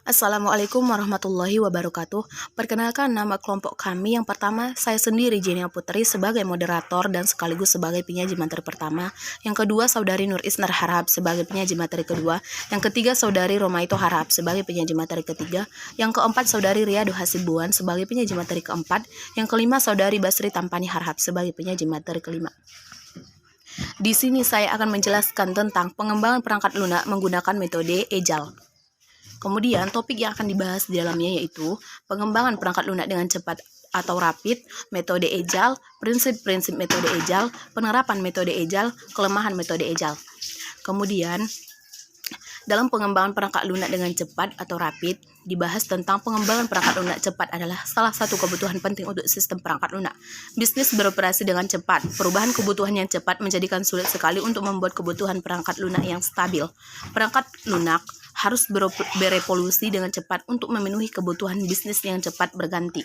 Assalamualaikum warahmatullahi wabarakatuh. Perkenalkan nama kelompok kami. Yang pertama, saya sendiri Jenia Putri sebagai moderator dan sekaligus sebagai penyaji materi pertama. Yang kedua, Saudari Nur Isnar Harahap sebagai penyaji materi kedua. Yang ketiga, Saudari Romaito Harahap sebagai penyaji materi ketiga. Yang keempat, Saudari Riyadu Hasibuan sebagai penyaji materi keempat. Yang kelima, Saudari Basri Tampani Harahap sebagai penyaji materi kelima. Di sini saya akan menjelaskan tentang pengembangan perangkat lunak menggunakan metode Agile. Kemudian topik yang akan dibahas di dalamnya yaitu pengembangan perangkat lunak dengan cepat atau rapid, metode Agile, prinsip-prinsip metode Agile, penerapan metode Agile, kelemahan metode Agile. Kemudian dalam pengembangan perangkat lunak dengan cepat atau rapid, dibahas tentang pengembangan perangkat lunak cepat adalah salah satu kebutuhan penting untuk sistem perangkat lunak. Bisnis beroperasi dengan cepat. Perubahan kebutuhan yang cepat menjadikan sulit sekali untuk membuat kebutuhan perangkat lunak yang stabil. Perangkat lunak harus berevolusi dengan cepat untuk memenuhi kebutuhan bisnis yang cepat berganti.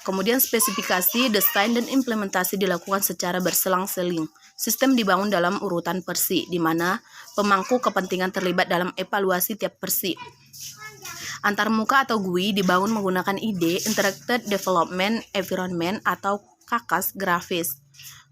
Kemudian spesifikasi, desain, dan implementasi dilakukan secara berselang-seling. Sistem dibangun dalam urutan versi, di mana pemangku kepentingan terlibat dalam evaluasi tiap versi. Antarmuka atau GUI dibangun menggunakan IDE, Interactive Development Environment atau KAKAS grafis.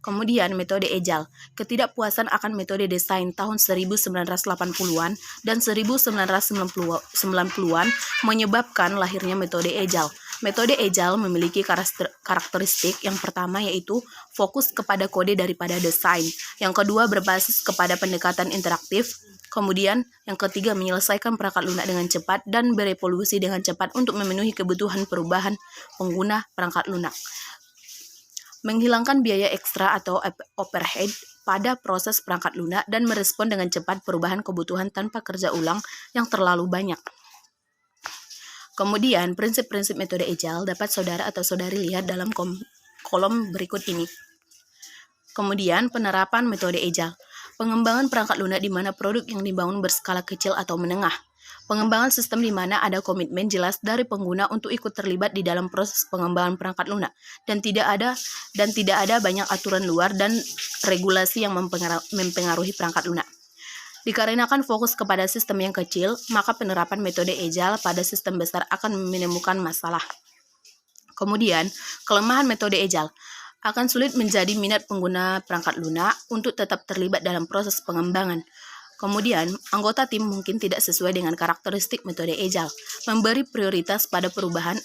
Kemudian metode Agile, ketidakpuasan akan metode desain tahun 1980-an dan 1990-an menyebabkan lahirnya metode Agile. Metode Agile memiliki karakteristik yang pertama yaitu fokus kepada kode daripada desain. Yang kedua berbasis kepada pendekatan interaktif. Kemudian yang ketiga menyelesaikan perangkat lunak dengan cepat dan berevolusi dengan cepat untuk memenuhi kebutuhan perubahan pengguna perangkat lunak. Menghilangkan biaya ekstra atau overhead pada proses perangkat lunak dan merespon dengan cepat perubahan kebutuhan tanpa kerja ulang yang terlalu banyak. Kemudian, prinsip-prinsip metode Agile dapat saudara atau saudari lihat dalam kolom berikut ini. Kemudian, penerapan metode Agile. Pengembangan perangkat lunak di mana produk yang dibangun berskala kecil atau menengah. Pengembangan sistem di mana ada komitmen jelas dari pengguna untuk ikut terlibat di dalam proses pengembangan perangkat lunak dan tidak ada banyak aturan luar dan regulasi yang mempengaruhi perangkat lunak. Dikarenakan fokus kepada sistem yang kecil, maka penerapan metode Agile pada sistem besar akan menemukan masalah. Kemudian, kelemahan metode Agile akan sulit menjadi minat pengguna perangkat lunak untuk tetap terlibat dalam proses pengembangan. Kemudian, anggota tim mungkin tidak sesuai dengan karakteristik metode Agile. Memberi prioritas pada perubahan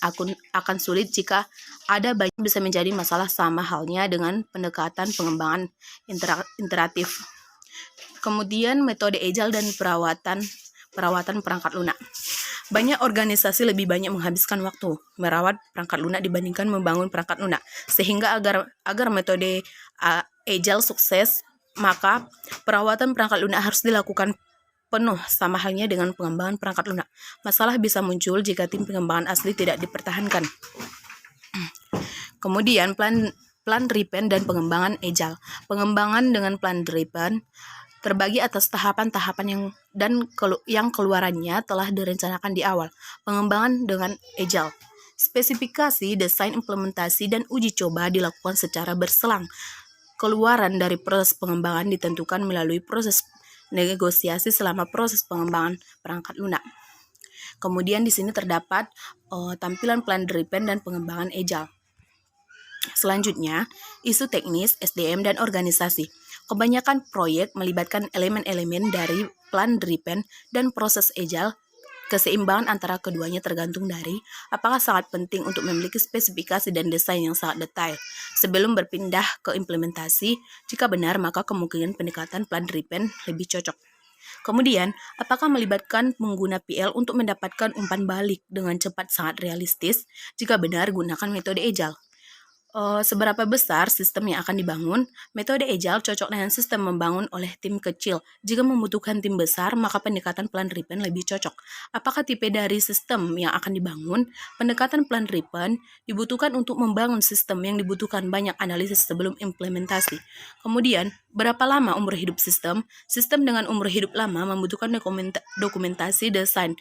akan sulit jika ada banyak bisa menjadi masalah sama halnya dengan pendekatan pengembangan interaktif. Kemudian, metode Agile dan perawatan perangkat lunak. Banyak organisasi lebih banyak menghabiskan waktu merawat perangkat lunak dibandingkan membangun perangkat lunak. Sehingga agar metode Agile sukses, maka perawatan perangkat lunak harus dilakukan penuh sama halnya dengan pengembangan perangkat lunak. Masalah bisa muncul jika tim pengembangan asli tidak dipertahankan. Kemudian plan driven dan pengembangan Agile. Pengembangan dengan plan driven terbagi atas tahapan-tahapan yang keluarannya telah direncanakan di awal. Pengembangan dengan Agile. Spesifikasi, desain, implementasi, dan uji coba dilakukan secara berselang. Keluaran dari proses pengembangan ditentukan melalui proses negosiasi selama proses pengembangan perangkat lunak. Kemudian di sini terdapat tampilan plan driven dan pengembangan Agile. Selanjutnya, isu teknis, SDM, dan organisasi. Kebanyakan proyek melibatkan elemen-elemen dari plan driven dan proses Agile. Keseimbangan antara keduanya tergantung dari apakah sangat penting untuk memiliki spesifikasi dan desain yang sangat detail. Sebelum berpindah ke implementasi, jika benar maka kemungkinan pendekatan plan driven lebih cocok. Kemudian, apakah melibatkan pengguna PL untuk mendapatkan umpan balik dengan cepat sangat realistis? Jika benar, gunakan metode Agile. Seberapa besar sistem yang akan dibangun? Metode Agile cocok dengan sistem membangun oleh tim kecil. Jika membutuhkan tim besar, maka pendekatan plan driven lebih cocok. Apakah tipe dari sistem yang akan dibangun? Pendekatan plan driven dibutuhkan untuk membangun sistem yang dibutuhkan banyak analisis sebelum implementasi. Kemudian, berapa lama umur hidup sistem? Sistem dengan umur hidup lama membutuhkan dokumentasi desain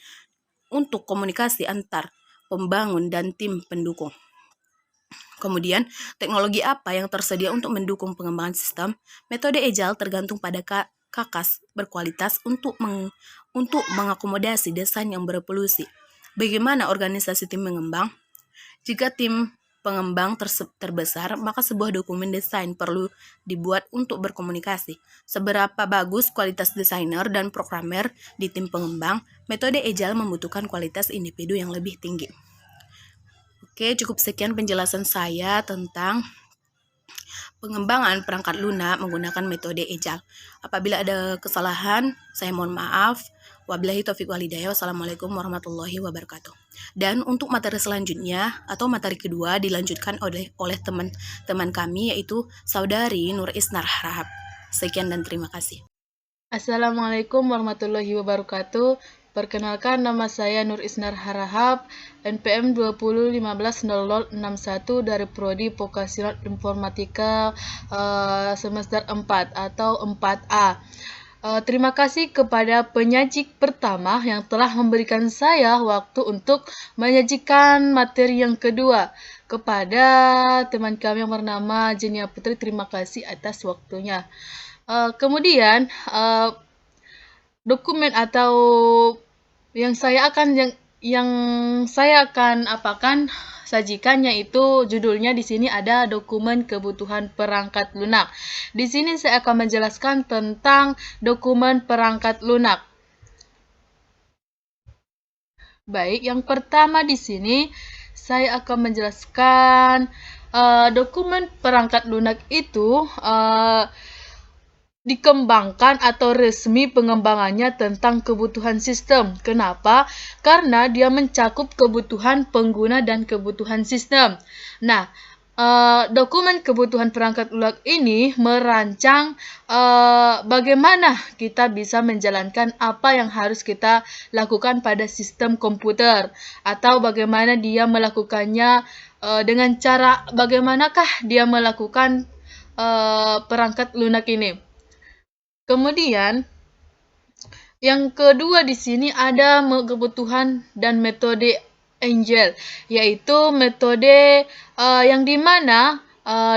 untuk komunikasi antar pembangun dan tim pendukung. Kemudian, teknologi apa yang tersedia untuk mendukung pengembangan sistem? Metode Agile tergantung pada kakas berkualitas untuk mengakomodasi desain yang berevolusi. Bagaimana organisasi tim pengembang? Jika tim pengembang terbesar, maka sebuah dokumen desain perlu dibuat untuk berkomunikasi. Seberapa bagus kualitas desainer dan programmer di tim pengembang, metode Agile membutuhkan kualitas individu yang lebih tinggi. Oke, cukup sekian penjelasan saya tentang pengembangan perangkat lunak menggunakan metode Agile. Apabila ada kesalahan, saya mohon maaf. Wabillahi taufiq walhidayah. Wassalamualaikum warahmatullahi wabarakatuh. Dan untuk materi selanjutnya atau materi kedua dilanjutkan oleh teman-teman kami, yaitu Saudari Nur Isnar Harahap. Sekian dan terima kasih. Assalamualaikum warahmatullahi wabarakatuh. Perkenalkan, nama saya Nur Isnar Harahap, NPM 20150061 dari Prodi Vokasional Informatika semester 4 atau 4A. Terima kasih kepada penyaji pertama yang telah memberikan saya waktu untuk menyajikan materi yang kedua. Kepada teman kami yang bernama Jenia Putri, terima kasih atas waktunya. Kemudian dokumen atau yang saya akan sajikan, yaitu judulnya di sini ada dokumen kebutuhan perangkat lunak. Di sini saya akan menjelaskan tentang dokumen perangkat lunak. Baik, yang pertama di sini saya akan menjelaskan dokumen perangkat lunak itu dikembangkan atau resmi pengembangannya tentang kebutuhan sistem. Kenapa? Karena dia mencakup kebutuhan pengguna dan kebutuhan sistem. Nah, dokumen kebutuhan perangkat lunak ini merancang bagaimana kita bisa menjalankan apa yang harus kita lakukan pada sistem komputer, atau bagaimana dia melakukannya dengan cara bagaimanakah dia melakukan perangkat lunak ini. Kemudian yang kedua di sini ada kebutuhan dan metode Agile, yaitu metode yang dimana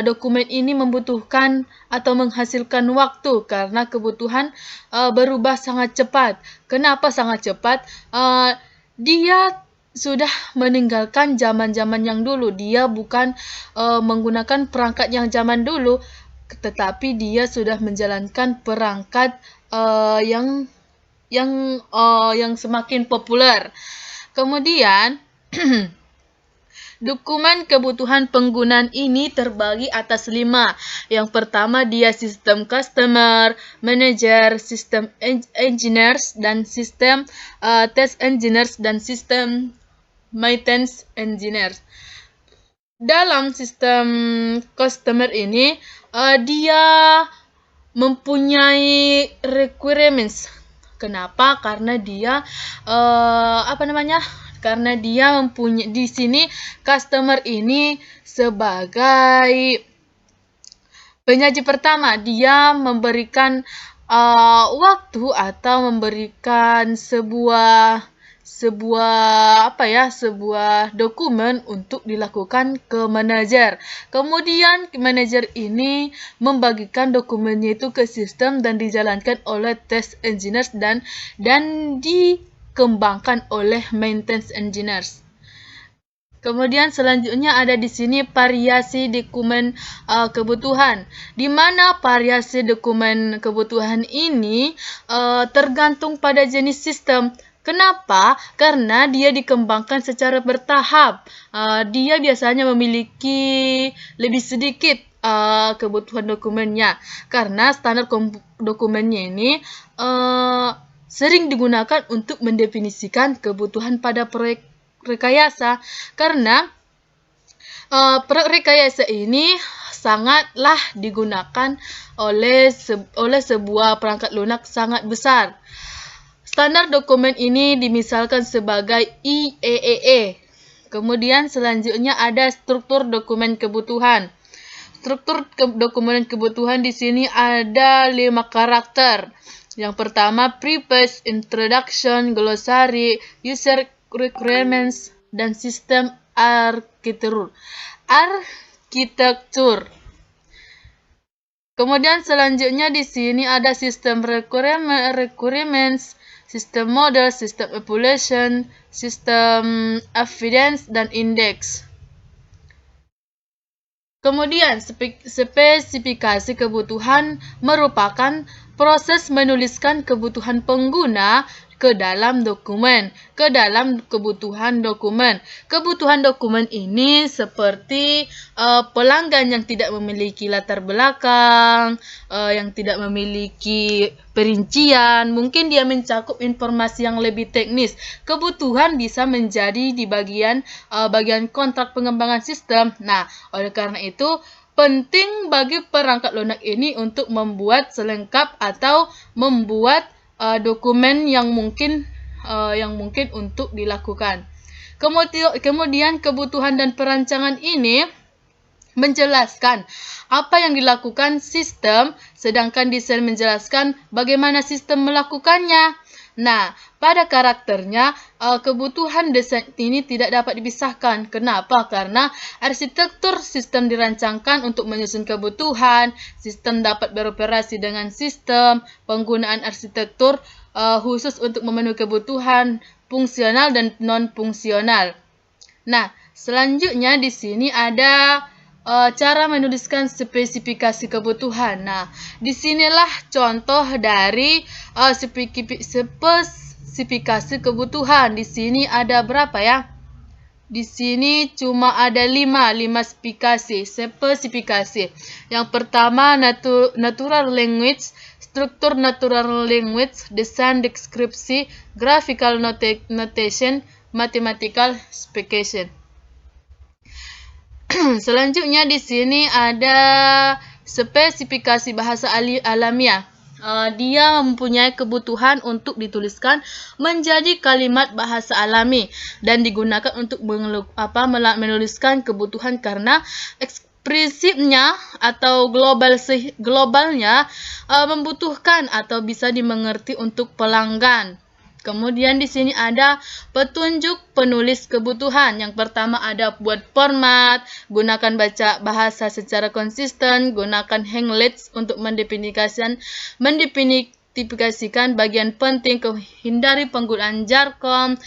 dokumen ini membutuhkan atau menghasilkan waktu karena kebutuhan berubah sangat cepat. Kenapa sangat cepat? Dia sudah meninggalkan zaman-zaman yang dulu. Dia bukan menggunakan perangkat yang zaman dulu, tetapi dia sudah menjalankan perangkat yang semakin populer. Kemudian dokumen kebutuhan penggunaan ini terbagi atas 5. Yang pertama dia sistem customer, manager, sistem engineers, dan sistem test engineers, dan sistem maintenance engineers. Dalam sistem customer ini dia mempunyai requirements. Kenapa? Karena dia Karena dia mempunyai di sini customer ini sebagai penyaji pertama. Dia memberikan waktu atau memberikan sebuah dokumen untuk dilakukan ke manajer. Kemudian manajer ini membagikan dokumennya itu ke sistem dan dijalankan oleh test engineers dan dikembangkan oleh maintenance engineers. Kemudian selanjutnya ada di sini variasi dokumen kebutuhan, di mana variasi dokumen kebutuhan ini tergantung pada jenis sistem. Kenapa? Karena dia dikembangkan secara bertahap. Dia biasanya memiliki lebih sedikit kebutuhan dokumennya, karena standar dokumennya ini sering digunakan untuk mendefinisikan kebutuhan pada proyek rekayasa. Karena proyek rekayasa ini sangatlah digunakan oleh sebuah perangkat lunak sangat besar. Standar dokumen ini dimisalkan sebagai IEEE. Kemudian selanjutnya ada struktur dokumen kebutuhan. Struktur dokumen kebutuhan di sini ada 5 karakter. Yang pertama preface, introduction, glossary, user requirements, dan sistem arsitektur. Kemudian selanjutnya di sini ada sistem requirements, sistem model, sistem evaluation, sistem evidence, dan index. Kemudian, spesifikasi kebutuhan merupakan proses menuliskan kebutuhan pengguna ke dalam dokumen, ke dalam kebutuhan dokumen. Kebutuhan dokumen ini seperti pelanggan yang tidak memiliki latar belakang, yang tidak memiliki perincian, mungkin dia mencakup informasi yang lebih teknis. Kebutuhan bisa menjadi di bagian kontrak pengembangan sistem. Nah, oleh karena itu penting bagi perangkat lunak ini untuk membuat selengkap atau membuat dokumen yang mungkin untuk dilakukan. Kemudian kebutuhan dan perancangan ini menjelaskan apa yang dilakukan sistem, sedangkan desain menjelaskan bagaimana sistem melakukannya. Nah, pada karakternya, kebutuhan desain ini tidak dapat dipisahkan. Kenapa? Karena arsitektur sistem dirancangkan untuk menyusun kebutuhan, sistem dapat beroperasi dengan sistem, penggunaan arsitektur khusus untuk memenuhi kebutuhan fungsional dan non-fungsional. Nah, selanjutnya di sini ada cara menuliskan spesifikasi kebutuhan. Nah, disinilah contoh dari spesifikasi kebutuhan. Di sini ada berapa ya? Di sini cuma ada 5 spesifikasi. Yang pertama natural language, struktur natural language, desain deskripsi, graphical notation, mathematical specification. Selanjutnya di sini ada spesifikasi bahasa alamiah. Dia mempunyai kebutuhan untuk dituliskan menjadi kalimat bahasa alami dan digunakan untuk menuliskan kebutuhan karena ekspresifnya atau globalnya membutuhkan atau bisa dimengerti untuk pelanggan. Kemudian di sini ada petunjuk penulis kebutuhan. Yang pertama ada buat format, gunakan baca bahasa secara konsisten, gunakan Hanglets untuk mendefinisikan bagian penting, hindari penggunaan jargon,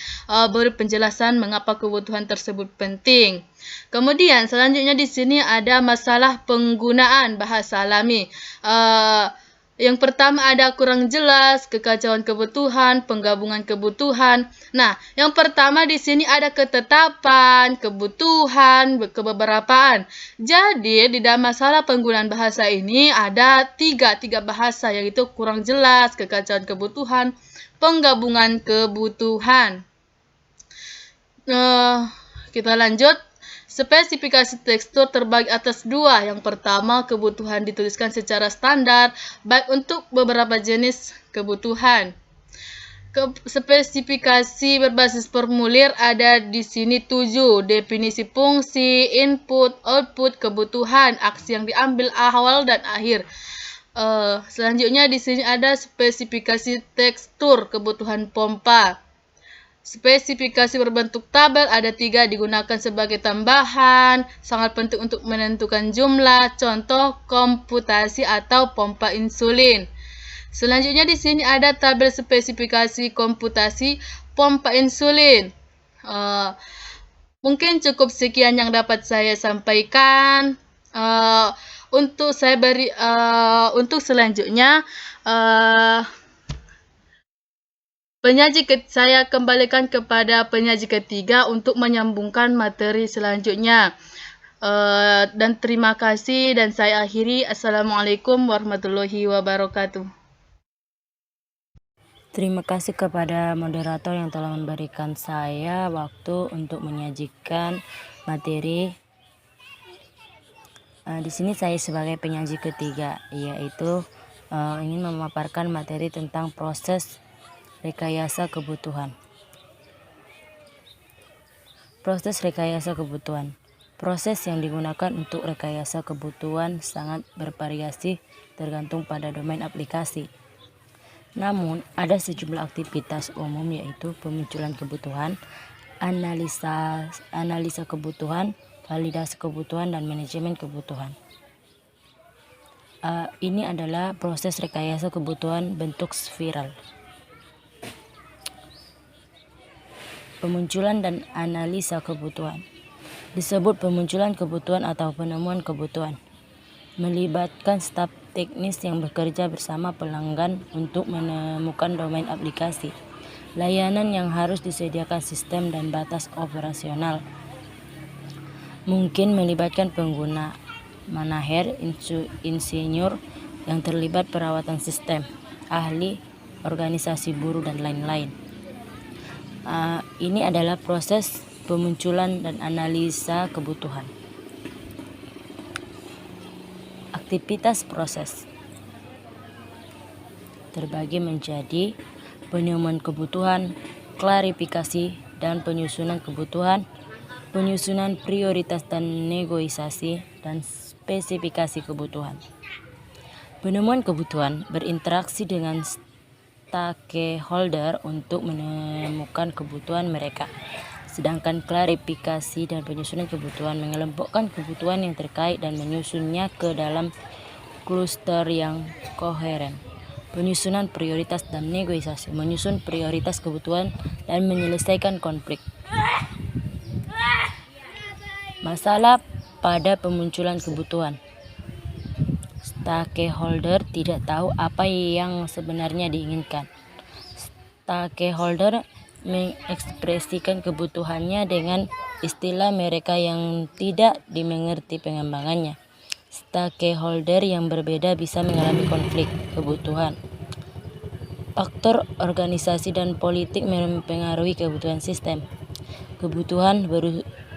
beri penjelasan mengapa kebutuhan tersebut penting. Kemudian selanjutnya di sini ada masalah penggunaan bahasa alami. Yang pertama ada kurang jelas, kekacauan kebutuhan, penggabungan kebutuhan. Nah, yang pertama di sini ada ketetapan, kebutuhan, kebeberapaan. Jadi, di dalam masalah penggunaan bahasa ini ada tiga bahasa, yaitu kurang jelas, kekacauan kebutuhan, penggabungan kebutuhan. Kita lanjut. Spesifikasi tekstur terbagi atas 2. Yang pertama, kebutuhan dituliskan secara standar, baik untuk beberapa jenis kebutuhan. Spesifikasi berbasis formulir ada di sini 7. Definisi fungsi, input, output, kebutuhan, aksi yang diambil awal dan akhir. Selanjutnya di sini ada spesifikasi tekstur kebutuhan pompa. Spesifikasi berbentuk tabel ada 3, digunakan sebagai tambahan, sangat penting untuk menentukan jumlah, contoh komputasi atau pompa insulin. Selanjutnya di sini ada tabel spesifikasi komputasi pompa insulin. Mungkin cukup sekian yang dapat saya sampaikan. Untuk selanjutnya saya kembalikan kepada penyaji ketiga untuk menyambungkan materi selanjutnya. Dan terima kasih dan saya akhiri. Assalamualaikum warahmatullahi wabarakatuh. Terima kasih kepada moderator yang telah memberikan saya waktu untuk menyajikan materi. Di sini saya sebagai penyaji ketiga, yaitu ingin memaparkan materi tentang proses rekayasa kebutuhan. Proses rekayasa kebutuhan. Proses yang digunakan untuk rekayasa kebutuhan sangat bervariasi tergantung pada domain aplikasi. Namun, ada sejumlah aktivitas umum yaitu pemunculan kebutuhan, analisa kebutuhan, validasi kebutuhan, dan manajemen kebutuhan. Ini adalah proses rekayasa kebutuhan bentuk spiral. Pemunculan dan analisa kebutuhan disebut pemunculan kebutuhan atau penemuan kebutuhan. Melibatkan staf teknis yang bekerja bersama pelanggan untuk menemukan domain aplikasi, layanan yang harus disediakan sistem dan batas operasional. Mungkin melibatkan pengguna, manajer, insinyur yang terlibat perawatan sistem, ahli, organisasi buruh, dan lain-lain. Ini adalah proses pemunculan dan analisa kebutuhan. Aktivitas proses terbagi menjadi penemuan kebutuhan, klarifikasi dan penyusunan kebutuhan, penyusunan prioritas dan negosiasi, dan spesifikasi kebutuhan. Penemuan kebutuhan berinteraksi dengan stakeholder untuk menemukan kebutuhan mereka. Sedangkan klarifikasi dan penyusunan kebutuhan mengelompokkan kebutuhan yang terkait dan menyusunnya ke dalam kluster yang koheren. Penyusunan prioritas dan negosiasi menyusun prioritas kebutuhan dan menyelesaikan konflik. Masalah pada pemunculan kebutuhan. Stakeholder tidak tahu apa yang sebenarnya diinginkan. Stakeholder mengekspresikan kebutuhannya dengan istilah mereka yang tidak dimengerti pengembangannya. Stakeholder yang berbeda bisa mengalami konflik kebutuhan. Faktor organisasi dan politik mempengaruhi kebutuhan sistem. Kebutuhan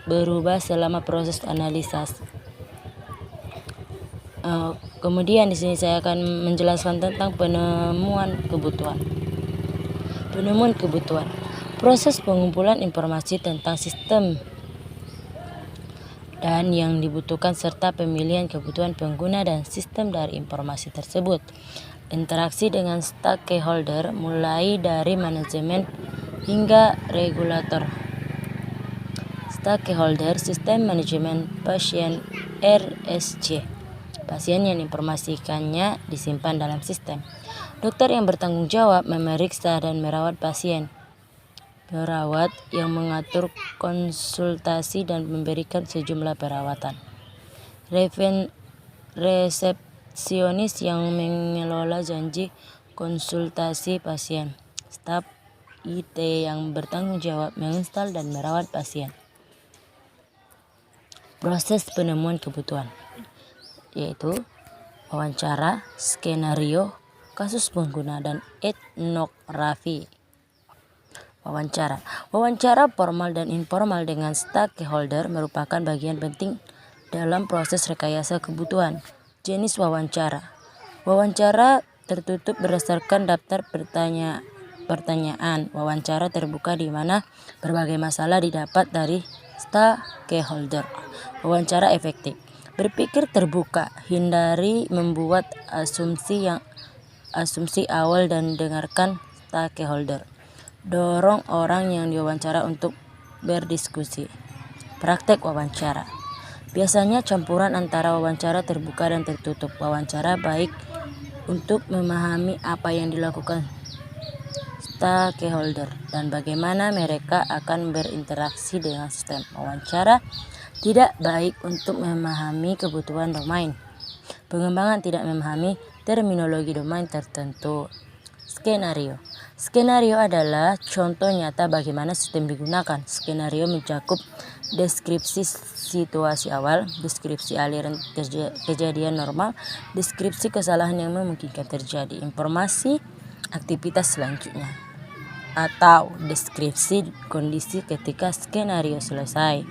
berubah selama proses analisis. Kemudian di sini saya akan menjelaskan tentang penemuan kebutuhan. Penemuan kebutuhan. Proses pengumpulan informasi tentang sistem dan yang dibutuhkan serta pemilihan kebutuhan pengguna dan sistem dari informasi tersebut. Interaksi dengan stakeholder mulai dari manajemen hingga regulator. Stakeholder Sistem Manajemen Pasien RSC. Pasien yang informasikannya disimpan dalam sistem. Dokter yang bertanggung jawab memeriksa dan merawat pasien. Perawat yang mengatur konsultasi dan memberikan sejumlah perawatan. Resepsionis yang mengelola janji konsultasi pasien. Staf IT yang bertanggung jawab menginstal dan merawat pasien. Proses penemuan kebutuhan yaitu wawancara, skenario, kasus pengguna, dan etnografi. Wawancara formal dan informal dengan stakeholder merupakan bagian penting dalam proses rekayasa kebutuhan. Jenis wawancara. Wawancara tertutup berdasarkan daftar pertanyaan. Wawancara terbuka di mana berbagai masalah didapat dari stakeholder. Wawancara efektif. Berpikir terbuka, hindari membuat asumsi awal dan dengarkan stakeholder. Dorong orang yang diwawancara untuk berdiskusi. Praktek wawancara. Biasanya campuran antara wawancara terbuka dan tertutup. Wawancara baik untuk memahami apa yang dilakukan stakeholder dan bagaimana mereka akan berinteraksi dengan sistem. Wawancara tidak baik untuk memahami kebutuhan domain. Pengembangan tidak memahami terminologi domain tertentu. Skenario adalah contoh nyata bagaimana sistem digunakan. Skenario mencakup deskripsi situasi awal, deskripsi aliran kejadian normal, deskripsi kesalahan yang memungkinkan terjadi, informasi aktivitas selanjutnya, atau deskripsi kondisi ketika skenario selesai.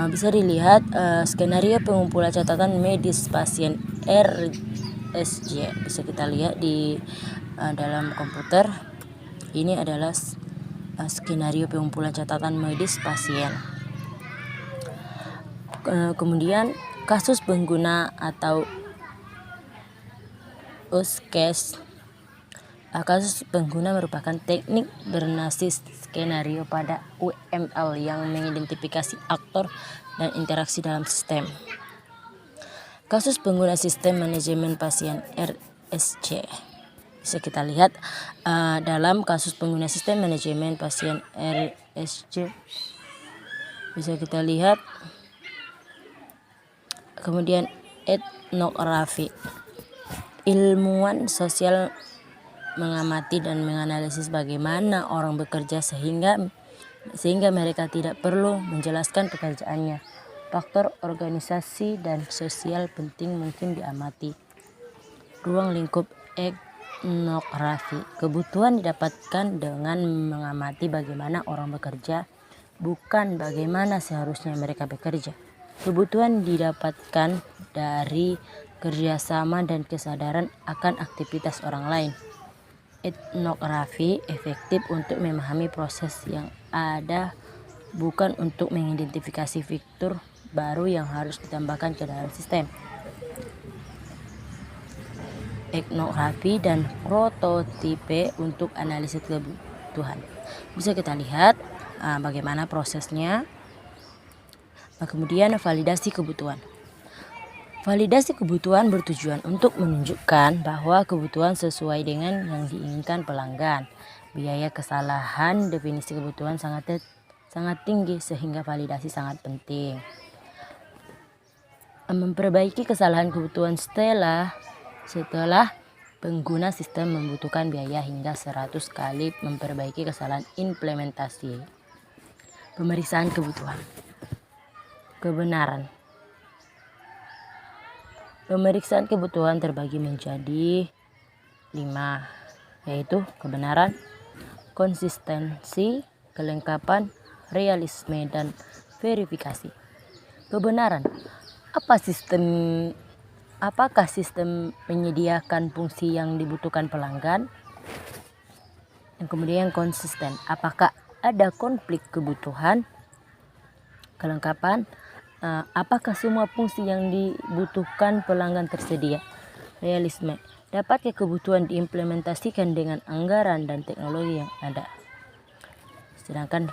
Bisa dilihat skenario pengumpulan catatan medis pasien RSC. Bisa kita lihat di dalam komputer. Ini adalah skenario pengumpulan catatan medis pasien. Kemudian kasus pengguna atau use case. Kasus pengguna merupakan teknik berbasis skenario pada UML yang mengidentifikasi aktor dan interaksi dalam sistem. Kasus pengguna sistem manajemen pasien RSC. Bisa kita lihat dalam kasus pengguna sistem manajemen pasien RSC. Bisa kita lihat kemudian etnografi. Ilmuwan sosial mengamati dan menganalisis bagaimana orang bekerja sehingga mereka tidak perlu menjelaskan pekerjaannya. Faktor organisasi dan sosial penting mungkin diamati. Ruang lingkup etnografi. Kebutuhan didapatkan dengan mengamati bagaimana orang bekerja, bukan bagaimana seharusnya mereka bekerja. Kebutuhan didapatkan dari kerjasama dan kesadaran akan aktivitas orang lain. Etnografi efektif untuk memahami proses yang ada, bukan untuk mengidentifikasi fitur baru yang harus ditambahkan ke dalam sistem. Etnografi dan prototipe untuk analisis kebutuhan. Bisa kita lihat bagaimana prosesnya. Kemudian validasi kebutuhan. Validasi kebutuhan bertujuan untuk menunjukkan bahwa kebutuhan sesuai dengan yang diinginkan pelanggan. Biaya kesalahan definisi kebutuhan sangat tinggi sehingga validasi sangat penting. Memperbaiki kesalahan kebutuhan setelah pengguna sistem membutuhkan biaya hingga 100 kali memperbaiki kesalahan implementasi. Pemeriksaan kebutuhan. Kebenaran. Pemeriksaan kebutuhan terbagi menjadi 5, yaitu kebenaran, konsistensi, kelengkapan, realisme, dan verifikasi. Kebenaran. Apakah sistem menyediakan fungsi yang dibutuhkan pelanggan? Yang kemudian konsisten. Apakah ada konflik kebutuhan? Kelengkapan. Apakah semua fungsi yang dibutuhkan pelanggan tersedia? Realisme. Dapatkah kebutuhan diimplementasikan dengan anggaran dan teknologi yang ada? Sedangkan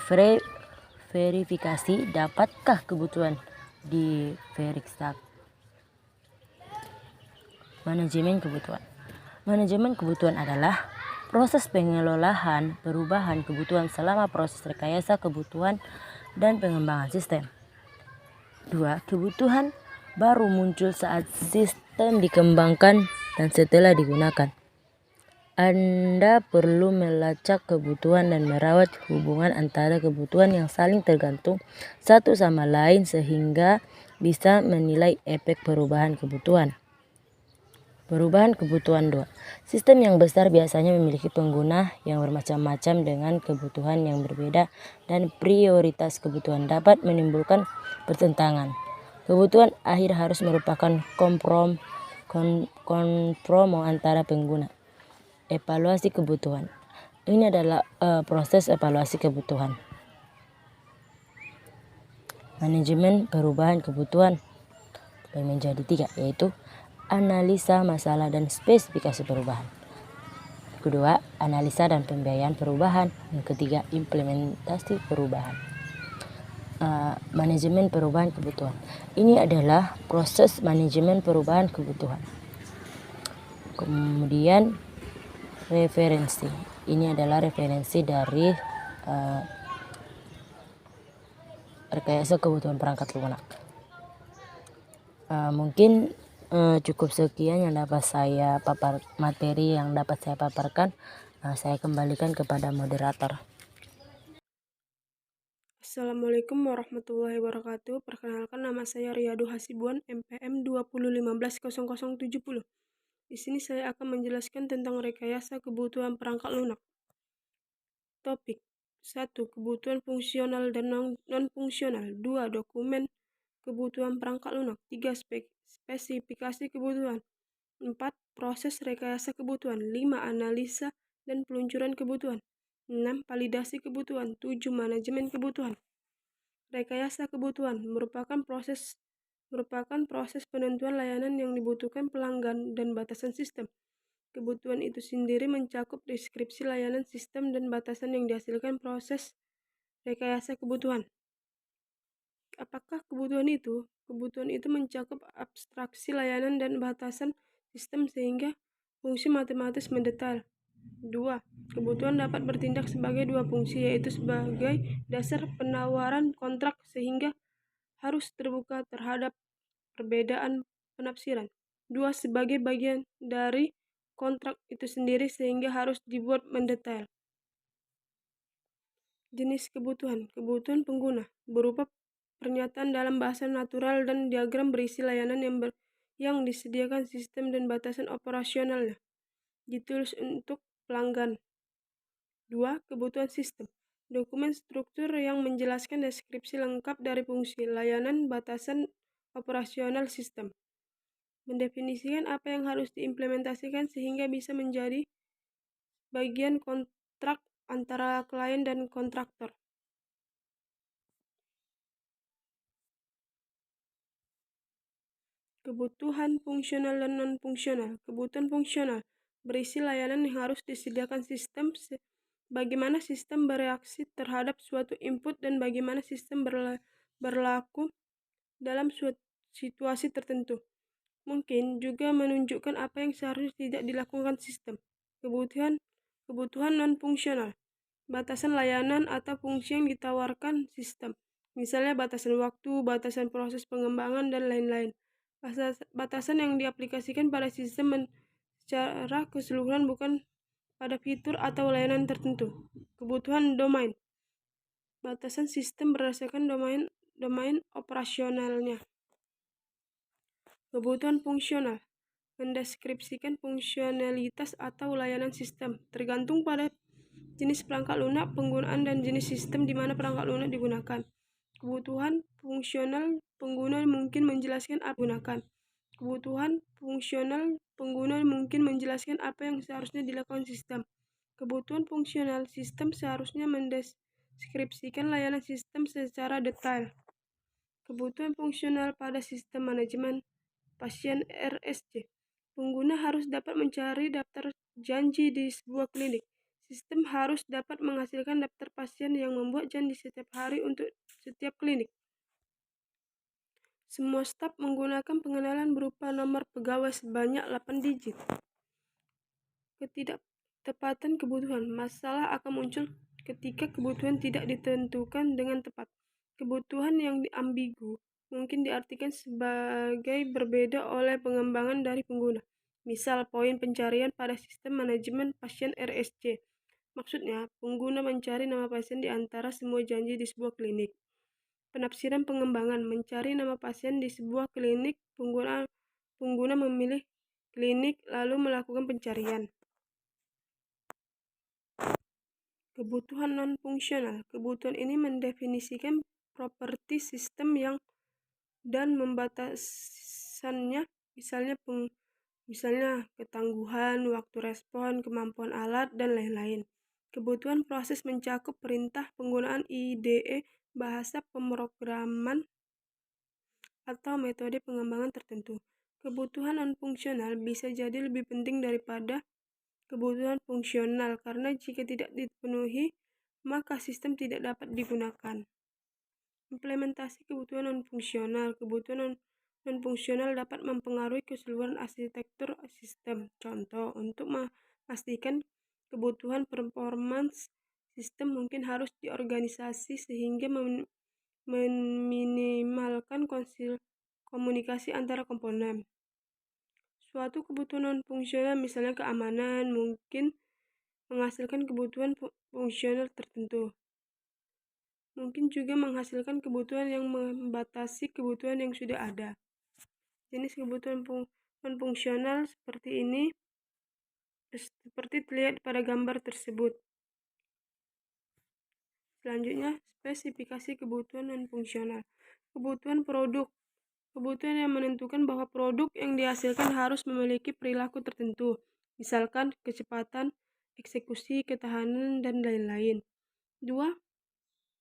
verifikasi, dapatkah kebutuhan diperiksa? Manajemen kebutuhan. Manajemen kebutuhan adalah proses pengelolaan perubahan kebutuhan selama proses rekayasa kebutuhan dan pengembangan sistem. 2. Kebutuhan baru muncul saat sistem dikembangkan dan setelah digunakan. Anda perlu melacak kebutuhan dan merawat hubungan antara kebutuhan yang saling tergantung satu sama lain sehingga bisa menilai efek perubahan kebutuhan. Perubahan kebutuhan 2. Sistem yang besar biasanya memiliki pengguna yang bermacam-macam dengan kebutuhan yang berbeda dan prioritas kebutuhan dapat menimbulkan pertentangan. Kebutuhan akhir harus merupakan kompromi antara pengguna. Evaluasi kebutuhan. Ini adalah proses evaluasi kebutuhan. Manajemen perubahan kebutuhan menjadi 3, yaitu analisa masalah dan spesifikasi perubahan. Kedua, analisa dan pembiayaan perubahan. Yang ketiga, implementasi perubahan. Manajemen perubahan kebutuhan. Ini adalah proses manajemen perubahan kebutuhan. Kemudian referensi. Ini adalah referensi dari rekayasa kebutuhan perangkat lunak. Mungkin cukup sekian yang dapat saya materi yang dapat saya paparkan. Saya kembalikan kepada moderator. Assalamualaikum warahmatullahi wabarakatuh. Perkenalkan, nama saya Riyadu Hasibuan, MPM 20150070. Di sini saya akan menjelaskan tentang rekayasa kebutuhan perangkat lunak. Topik 1. Kebutuhan fungsional dan non-fungsional. 2. Dokumen kebutuhan perangkat lunak. 3. Spesifikasi kebutuhan. 4. Proses rekayasa kebutuhan. 5. Analisa dan peluncuran kebutuhan. 6. Validasi kebutuhan. 7. Manajemen kebutuhan. Rekayasa kebutuhan merupakan proses penentuan layanan yang dibutuhkan pelanggan dan batasan sistem. Kebutuhan itu sendiri mencakup deskripsi layanan sistem dan batasan yang dihasilkan proses rekayasa kebutuhan. Apakah kebutuhan itu? Kebutuhan itu mencakup abstraksi layanan dan batasan sistem sehingga fungsi matematis mendetail. 2. Kebutuhan dapat bertindak sebagai dua fungsi, yaitu sebagai dasar penawaran kontrak sehingga harus terbuka terhadap perbedaan penafsiran. 2. Sebagai bagian dari kontrak itu sendiri sehingga harus dibuat mendetail. Jenis kebutuhan. Kebutuhan pengguna berupa pernyataan dalam bahasa natural dan diagram berisi layanan yang disediakan sistem dan batasan operasionalnya. Ditulis untuk pelanggan. 2. Kebutuhan sistem. Dokumen struktur yang menjelaskan deskripsi lengkap dari fungsi, layanan, batasan operasional sistem. Mendefinisikan apa yang harus diimplementasikan sehingga bisa menjadi bagian kontrak antara klien dan kontraktor. Kebutuhan fungsional dan non-fungsional. Kebutuhan fungsional berisi layanan yang harus disediakan sistem, bagaimana sistem bereaksi terhadap suatu input dan bagaimana sistem berlaku dalam situasi tertentu. Mungkin juga menunjukkan apa yang seharusnya tidak dilakukan sistem. Kebutuhan non-fungsional. Batasan layanan atau fungsi yang ditawarkan sistem. Misalnya batasan waktu, batasan proses pengembangan, dan lain-lain. Batasan yang diaplikasikan pada sistem secara keseluruhan bukan pada fitur atau layanan tertentu. Kebutuhan domain. Batasan sistem berdasarkan domain operasionalnya. Kebutuhan fungsional. Mendeskripsikan fungsionalitas atau layanan sistem, tergantung pada jenis perangkat lunak penggunaan dan jenis sistem di mana perangkat lunak digunakan. Kebutuhan fungsional pengguna mungkin menjelaskan apa yang digunakan. Kebutuhan fungsional pengguna mungkin menjelaskan apa yang seharusnya dilakukan sistem. Kebutuhan fungsional sistem seharusnya mendeskripsikan layanan sistem secara detail. Kebutuhan fungsional pada sistem manajemen pasien RSC. Pengguna harus dapat mencari daftar janji di sebuah klinik. Sistem harus dapat menghasilkan daftar pasien yang membuat janji setiap hari untuk setiap klinik. Semua staf menggunakan pengenalan berupa nomor pegawai sebanyak 8 digit. Ketidaktepatan kebutuhan. Masalah akan muncul ketika kebutuhan tidak ditentukan dengan tepat. Kebutuhan yang ambigu mungkin diartikan sebagai berbeda oleh pengembangan dari pengguna. Misal, poin pencarian pada sistem manajemen pasien RSC. Maksudnya, pengguna mencari nama pasien di antara semua janji di sebuah klinik. Penafsiran pengembangan, mencari nama pasien di sebuah klinik, pengguna memilih klinik lalu melakukan pencarian. Kebutuhan non-fungsional. Kebutuhan ini mendefinisikan properti sistem dan membatasannya, misalnya ketangguhan, waktu respon, kemampuan alat, dan lain-lain. Kebutuhan proses mencakup perintah, penggunaan IDE, bahasa pemrograman, atau metode pengembangan tertentu. Kebutuhan non-fungsional bisa jadi lebih penting daripada kebutuhan fungsional karena jika tidak dipenuhi, maka sistem tidak dapat digunakan. Implementasi kebutuhan non-fungsional. Kebutuhan non-fungsional dapat mempengaruhi keseluruhan arsitektur sistem. Contoh, untuk memastikan kebutuhan performance sistem mungkin harus diorganisasi sehingga meminimalkan komunikasi antara komponen. Suatu kebutuhan non-fungsional, misalnya keamanan, mungkin menghasilkan kebutuhan fungsional tertentu. Mungkin juga menghasilkan kebutuhan yang membatasi kebutuhan yang sudah ada. Jenis kebutuhan non-fungsional seperti ini seperti terlihat pada gambar tersebut. Selanjutnya, spesifikasi kebutuhan non-fungsional. Kebutuhan produk. Kebutuhan yang menentukan bahwa produk yang dihasilkan harus memiliki perilaku tertentu, misalkan kecepatan, eksekusi, ketahanan, dan lain-lain. 2.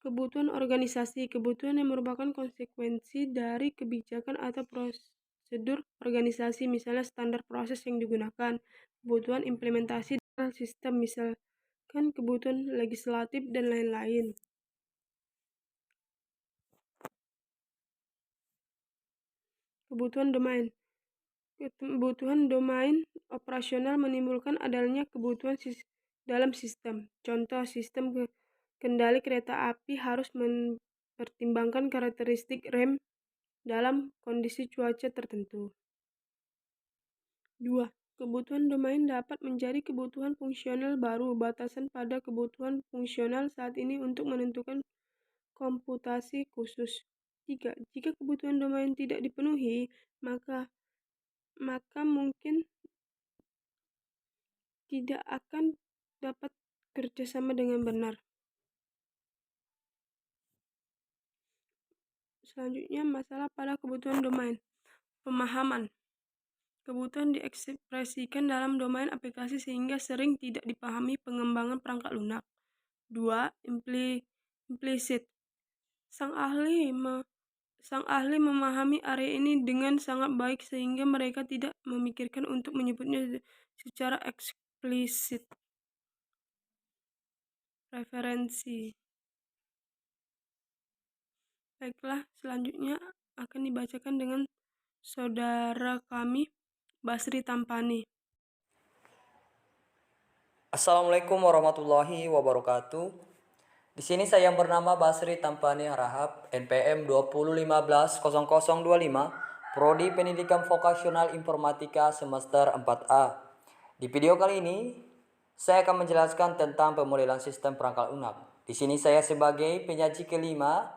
Kebutuhan organisasi. Kebutuhan yang merupakan konsekuensi dari kebijakan atau prosedur organisasi, misalnya standar proses yang digunakan. Kebutuhan implementasi dalam sistem, misalkan kebutuhan legislatif dan lain-lain. Kebutuhan domain. Kebutuhan domain operasional menimbulkan adanya kebutuhan dalam sistem. Contoh, sistem kendali kereta api harus mempertimbangkan karakteristik rem dalam kondisi cuaca tertentu. 2. Kebutuhan domain dapat menjadi kebutuhan fungsional baru. Batasan pada kebutuhan fungsional saat ini untuk menentukan komputasi khusus. 3. Jika kebutuhan domain tidak dipenuhi, maka mungkin tidak akan dapat kerjasama dengan benar. Selanjutnya, masalah pada kebutuhan domain. Pemahaman. Kebutuhan diekspresikan dalam domain aplikasi sehingga sering tidak dipahami pengembangan perangkat lunak. 2. Implisit. Sang ahli memahami area ini dengan sangat baik sehingga mereka tidak memikirkan untuk menyebutnya secara eksplisit. Referensi. Baiklah, selanjutnya akan dibacakan dengan saudara kami, Basri Tampani. Assalamualaikum warahmatullahi wabarakatuh. Di sini saya yang bernama Basri Tampani Harahap, NPM 2015-0025, Prodi Pendidikan Vokasional Informatika semester 4A. Di video kali ini, saya akan menjelaskan tentang pemodelan sistem perangkat lunak. Di sini saya sebagai penyaji kelima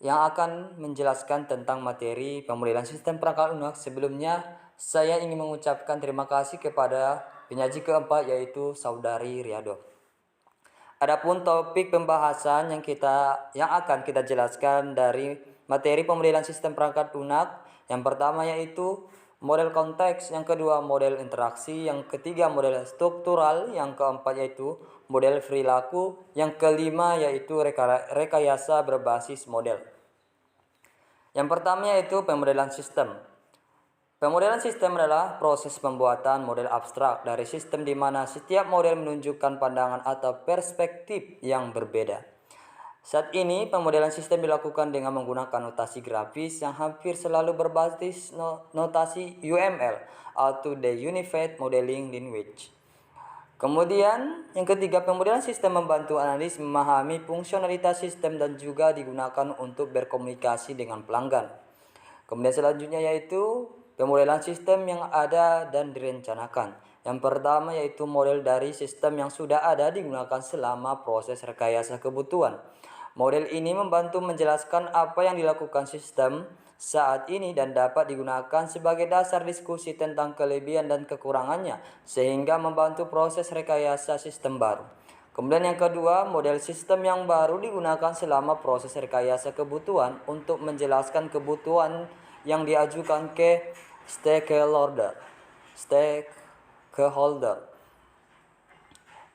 yang akan menjelaskan tentang materi pemodelan sistem perangkat lunak. Sebelumnya, saya ingin mengucapkan terima kasih kepada penyaji keempat, yaitu Saudari Riado. Adapun topik pembahasan yang akan kita jelaskan dari materi pemodelan sistem perangkat lunak, yang pertama yaitu model konteks, yang kedua model interaksi, yang ketiga model struktural, yang keempat yaitu model perilaku, yang kelima yaitu rekayasa berbasis model. Yang pertama yaitu pemodelan sistem. Pemodelan sistem adalah proses pembuatan model abstrak dari sistem di mana setiap model menunjukkan pandangan atau perspektif yang berbeda. Saat ini, pemodelan sistem dilakukan dengan menggunakan notasi grafis yang hampir selalu berbasis notasi UML atau the Unified Modeling Language. Kemudian, yang ketiga, pemodelan sistem membantu analis memahami fungsionalitas sistem dan juga digunakan untuk berkomunikasi dengan pelanggan. Kemudian selanjutnya yaitu pemodelan sistem yang ada dan direncanakan. Yang pertama yaitu model dari sistem yang sudah ada digunakan selama proses rekayasa kebutuhan. Model ini membantu menjelaskan apa yang dilakukan sistem saat ini dan dapat digunakan sebagai dasar diskusi tentang kelebihan dan kekurangannya, sehingga membantu proses rekayasa sistem baru. Kemudian yang kedua, model sistem yang baru digunakan selama proses rekayasa kebutuhan untuk menjelaskan kebutuhan yang diajukan ke stakeholder.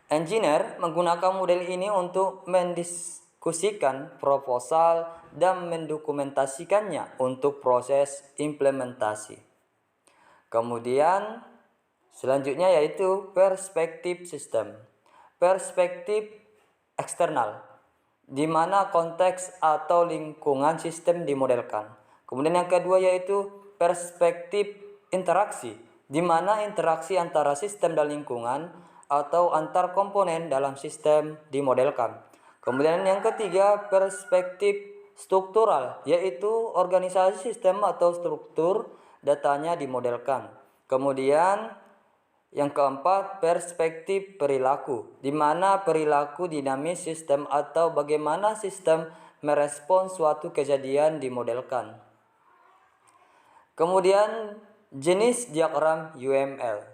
Engineer menggunakan model ini untuk mendiskusikan proposal dan mendokumentasikannya untuk proses implementasi. Kemudian selanjutnya yaitu perspektif sistem. Perspektif eksternal, di mana konteks atau lingkungan sistem dimodelkan. Kemudian yang kedua yaitu perspektif interaksi, di mana interaksi antara sistem dan lingkungan atau antar komponen dalam sistem dimodelkan. Kemudian yang ketiga, perspektif struktural, yaitu organisasi sistem atau struktur datanya dimodelkan. Kemudian yang keempat, perspektif perilaku, di mana perilaku dinamis sistem atau bagaimana sistem merespon suatu kejadian dimodelkan. Kemudian jenis diagram UML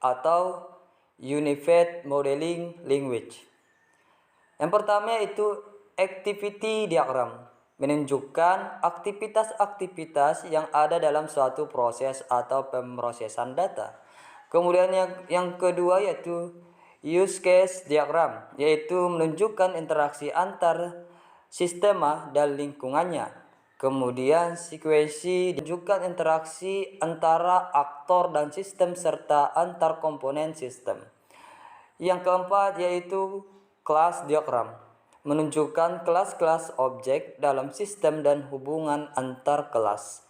atau Unified Modeling Language. Yang pertama yaitu activity diagram, menunjukkan aktivitas-aktivitas yang ada dalam suatu proses atau pemrosesan data. Kemudian yang kedua yaitu use case diagram, yaitu menunjukkan interaksi antar sistema dan lingkungannya. Kemudian sekuensi menunjukkan interaksi antara aktor dan sistem serta antar komponen sistem. Yang keempat yaitu class diagram, menunjukkan kelas-kelas objek dalam sistem dan hubungan antar kelas.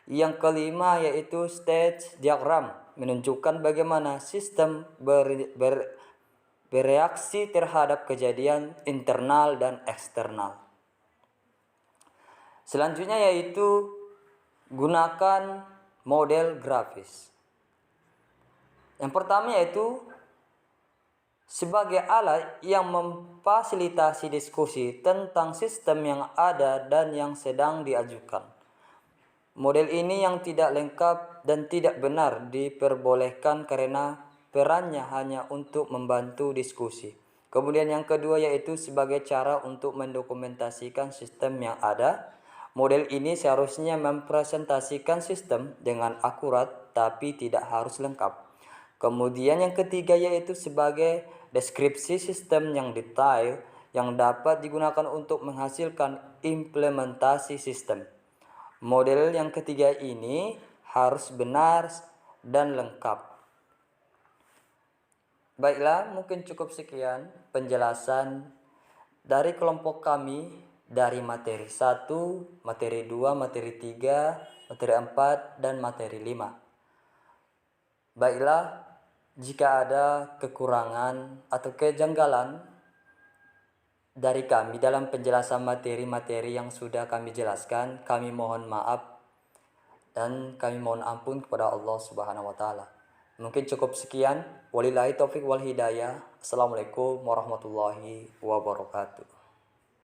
Yang kelima yaitu state diagram, menunjukkan bagaimana sistem bereaksi terhadap kejadian internal dan eksternal. Selanjutnya yaitu gunakan model grafis. Yang pertama yaitu sebagai alat yang memfasilitasi diskusi tentang sistem yang ada dan yang sedang diajukan. Model ini yang tidak lengkap dan tidak benar diperbolehkan karena perannya hanya untuk membantu diskusi. Kemudian yang kedua yaitu sebagai cara untuk mendokumentasikan sistem yang ada. Model ini seharusnya mempresentasikan sistem dengan akurat tapi tidak harus lengkap. Kemudian yang ketiga yaitu sebagai deskripsi sistem yang detail yang dapat digunakan untuk menghasilkan implementasi sistem. Model yang ketiga ini harus benar dan lengkap. Baiklah, mungkin cukup sekian penjelasan dari kelompok kami dari materi 1, materi 2, materi 3, materi 4, dan materi 5. Baiklah, jika ada kekurangan atau kejanggalan dari kami dalam penjelasan materi-materi yang sudah kami jelaskan, kami mohon maaf dan kami mohon ampun kepada Allah Subhanahu wa taala. Mungkin cukup sekian. Wabillahi taufik wal hidayah. Assalamualaikum warahmatullahi wabarakatuh.